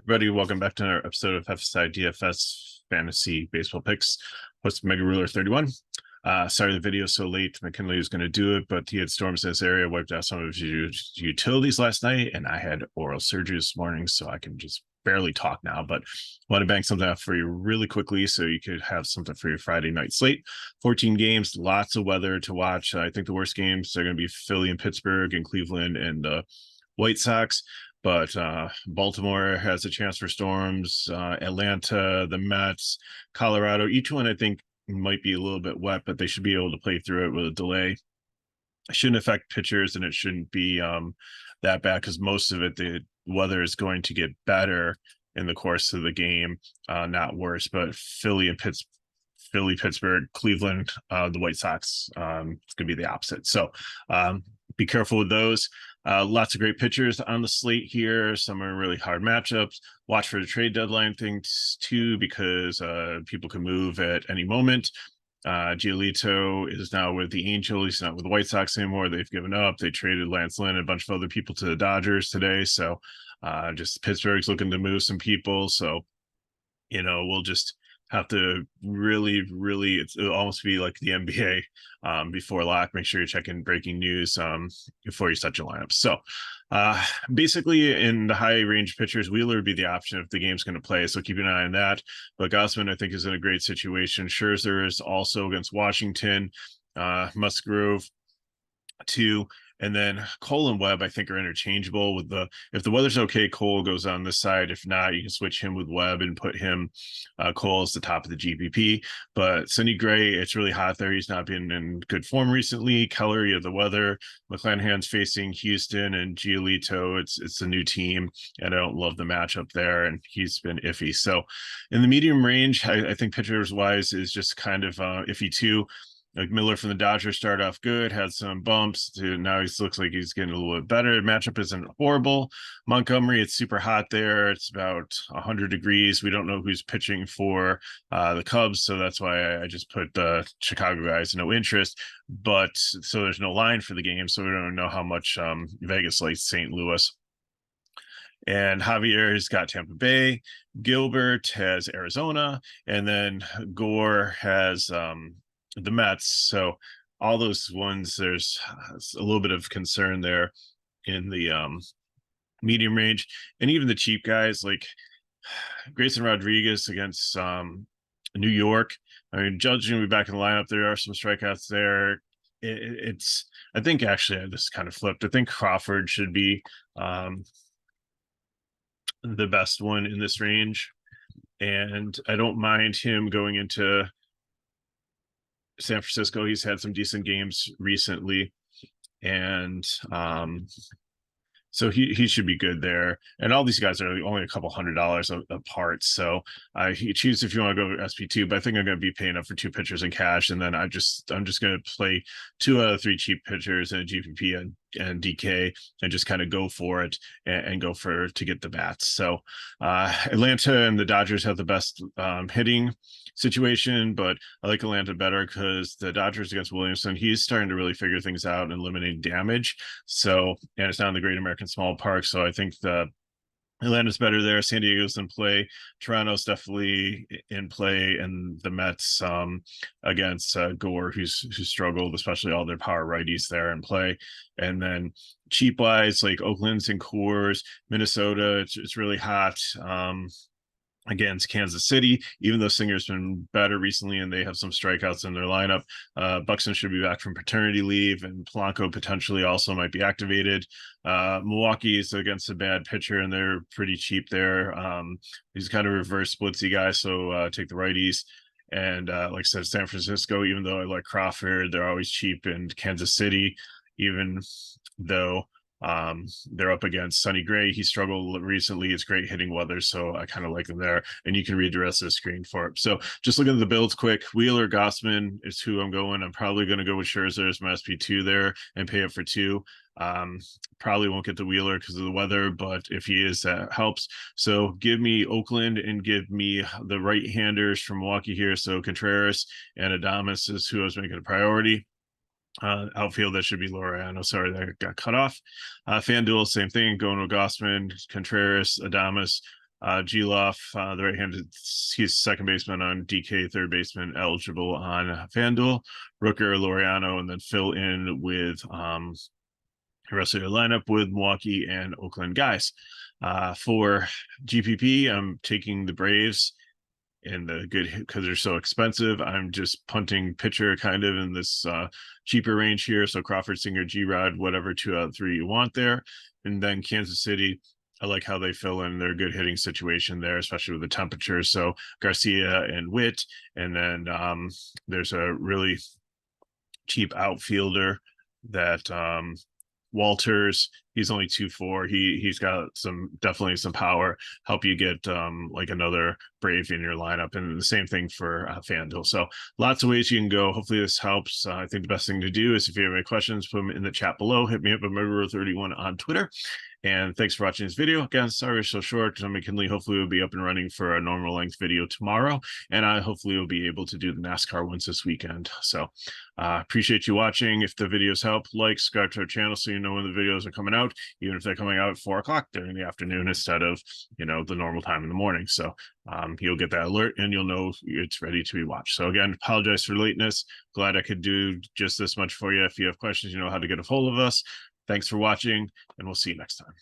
Everybody, welcome back to another episode of FSi DFS Fantasy Baseball Picks. Host Mega Ruler 31. Sorry the video so late. McKinley was going to do it, but he had storms in this area, wiped out some of his utilities last night, and I had oral surgery this morning, so I can just barely talk now. But I want to bang something out for you really quickly so you could have something for your Friday night slate. 14 games, lots of weather to watch. I think the worst games are going to be Philly and Pittsburgh and Cleveland and White Sox. But Baltimore has a chance for storms, Atlanta, the Mets, Colorado. Each one, I think, might be a little bit wet, but they should be able to play through it with a delay. It shouldn't affect pitchers, and it shouldn't be that bad because most of it, the weather is going to get better in the course of the game, not worse. But Philly, Pittsburgh, Cleveland, the White Sox, it's going to be the opposite. So be careful with those. Lots of great pitchers on the slate here. Some are really hard matchups. Watch for the trade deadline things too, because people can move at any moment. Giolito is now with the Angels. He's not with the White Sox anymore. They've given up. They traded Lance Lynn and a bunch of other people to the Dodgers today. So just Pittsburgh's looking to move some people. So, we'll just have to really, it'll almost be like the NBA before lock. Make sure you're checking breaking news before you set your lineup. So basically in the high range pitchers, Wheeler would be the option if the game's going to play. So keep an eye on that. But Gausman, I think, is in a great situation. Scherzer is also against Washington. Musgrove too. And then Cole and Webb, I think, are interchangeable with if the weather's okay, Cole goes on this side. If not, you can switch him with Webb and put him, Cole as the top of the GPP. But Sonny Gray, it's really hot there. He's not been in good form recently. Keller, you have the weather. McClanahan's facing Houston, and Giolito, it's a new team, and I don't love the matchup there, and he's been iffy. So in the medium range, I think pitchers-wise is just kind of iffy too. Like Miller from the Dodgers started off good, had some bumps. Now he looks like he's getting a little bit better. Matchup isn't horrible. Montgomery, it's super hot there. It's about 100 degrees. We don't know who's pitching for the Cubs, so that's why I just put the Chicago guys no interest. But so there's no line for the game, so we don't know how much Vegas likes St. Louis. And Javier's got Tampa Bay. Gilbert has Arizona, and then Gore has the Mets. So all those ones, there's a little bit of concern there in the medium range. And even the cheap guys like Grayson Rodriguez against New York. I mean, judging me back in the lineup, there are some strikeouts there. It's I think actually this kind of flipped. I think Crawford should be the best one in this range. And I don't mind him going into San Francisco. He's had some decent games recently, and so he should be good there. And all these guys are only a couple $100 apart. So he choose if you want to go SP2, but I think I'm going to be paying up for two pitchers in cash, and then I'm just going to play 2 out of 3 cheap pitchers in a GPP and DK, and just kind of go for it and go to get the bats. So Atlanta and the Dodgers have the best hitting situation, but I like Atlanta better because the Dodgers against Williamson, he's starting to really figure things out and eliminate damage. So, and it's not in the Great American Small Park. So I think Atlanta's better there. San Diego's in play. Toronto's definitely in play, and the Mets against Gore, who's struggled, especially all their power righties there in play. And then cheap wise, like Oakland's in Coors, Minnesota, it's really hot. Against Kansas City, even though Singer's been better recently and they have some strikeouts in their lineup. Buxton should be back from paternity leave, and Polanco potentially also might be activated. Milwaukee is against a bad pitcher, and they're pretty cheap there. He's kind of reverse splitsy guy, so take the righties. And like I said, San Francisco, even though I like Crawford, they're always cheap. And Kansas City, even though they're up against Sonny Gray, he struggled recently. It's great hitting weather, so I kind of like them there. And you can read the rest of the screen for it. So just looking at the builds quick. Wheeler, Gausman is who I'm going. I'm probably going to go with Scherzer as my SP2 there and pay up for 2. Probably won't get the Wheeler because of the weather, but if he is, that helps. So give me Oakland and give me the right-handers from Milwaukee here. So Contreras and Adames is who I was making a priority. Outfield, that should be Laureano. Sorry, that got cut off. FanDuel, same thing. Going with Gausman, Contreras, Adames, Geloff, the right-handed, he's second baseman on DK, third baseman eligible on FanDuel. Rooker, Laureano, and then fill in with the rest of your lineup with Milwaukee and Oakland guys. For GPP, I'm taking the Braves in the good because they're so expensive. I'm just punting pitcher kind of in this cheaper range here. So Crawford, Singer, G-Rod, whatever 2 out of 3 you want there. And then Kansas City, I like how they fill in their good hitting situation there, especially with the temperature. So Garcia and Witt, and then there's a really cheap outfielder that Walters. He's only 2.4. He's got definitely some power. Help you get like another Brave in your lineup, and the same thing for FanDuel. So lots of ways you can go. Hopefully this helps. I think the best thing to do is if you have any questions, put them in the chat below. Hit me up at McGruler31 on Twitter. And thanks for watching this video. Again, sorry it's so short. McKinley hopefully will be up and running for a normal length video tomorrow. And I hopefully will be able to do the NASCAR ones this weekend. So appreciate you watching. If the videos help, like, subscribe to our channel so you know when the videos are coming out, even if they're coming out at 4 o'clock during the afternoon instead of, the normal time in the morning. So you'll get that alert and you'll know it's ready to be watched. So again, apologize for lateness. Glad I could do just this much for you. If you have questions, you know how to get a hold of us. Thanks for watching, and we'll see you next time.